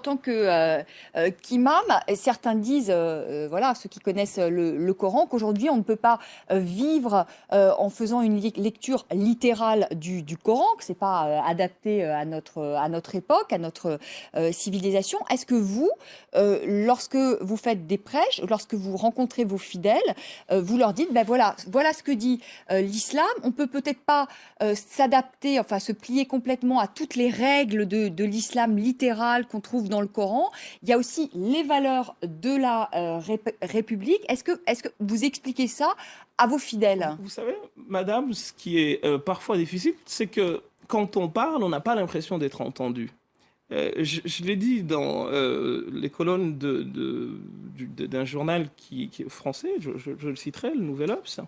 tant qu'imam, certains disent, voilà, ceux qui connaissent le Coran, qu'aujourd'hui on ne peut pas vivre en faisant une lecture littérale du Coran, que c'est pas adapté à notre époque, à notre civilisation. Est-ce que vous, lorsque vous faites des prêches, lorsque vous rencontrez vos fidèles, vous leur dites, ben voilà, voilà ce que dit l'islam. On peut-être pas s'adapter, enfin se plier complètement à toutes les règles de l'islam littéral qu'on trouve dans le Coran. Il y a aussi les valeurs de la République. Est-ce que vous expliquez ça à vos fidèles? Vous savez, madame, ce qui est parfois difficile, c'est que quand on parle, on n'a pas l'impression d'être entendu. Je l'ai dit dans les colonnes d'un journal qui est français, je le citerai, le Nouvel Obs,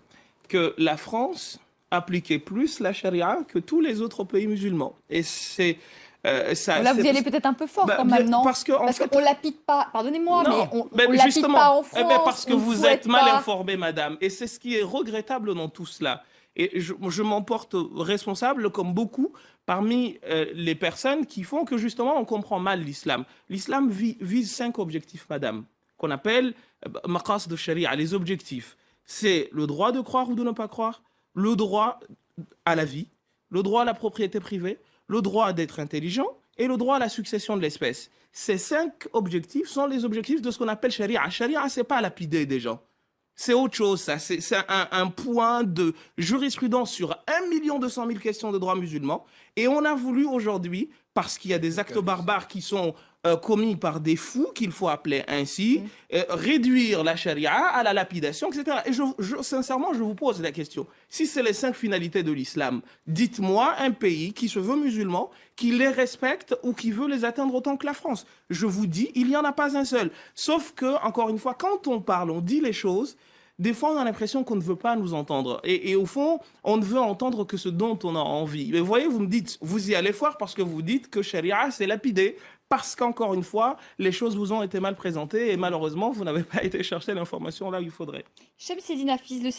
que la France appliquait plus la charia que tous les autres pays musulmans. Et c'est... Là, vous y allez peut-être un peu fort quand même, non? Parce qu'on ne l'applique pas, pardonnez-moi, mais on ne l'applique justement, pas en France. parce que vous êtes mal informée, madame. Et c'est ce qui est regrettable dans tout cela. Et je m'en porte responsable, comme beaucoup, parmi les personnes qui font que justement on comprend mal l'islam. L'islam vise 5 objectifs, madame, qu'on appelle maqas de sharia, les objectifs. C'est le droit de croire ou de ne pas croire, le droit à la vie, le droit à la propriété privée, le droit d'être intelligent et le droit à la succession de l'espèce. Ces 5 objectifs sont les objectifs de ce qu'on appelle sharia. Sharia, c'est pas lapider des gens. C'est autre chose, ça. C'est un point de jurisprudence sur 1 200 000 questions de droit musulman. Et on a voulu aujourd'hui, parce qu'il y a des actes barbares qui sont commis par des fous, qu'il faut appeler ainsi, réduire la charia à la lapidation, etc. Et sincèrement, je vous pose la question. Si c'est les 5 finalités de l'islam, dites-moi un pays qui se veut musulman, qui les respecte ou qui veut les atteindre autant que la France. Je vous dis, il n'y en a pas un seul. Sauf que, encore une fois, quand on parle, on dit les choses, des fois, on a l'impression qu'on ne veut pas nous entendre. Et au fond, on ne veut entendre que ce dont on a envie. Mais vous voyez, vous me dites, vous y allez fort parce que vous dites que charia, c'est lapidé. Parce qu'encore une fois, les choses vous ont été mal présentées et malheureusement, vous n'avez pas été chercher l'information là où il faudrait. Chemseddine Hafiz, le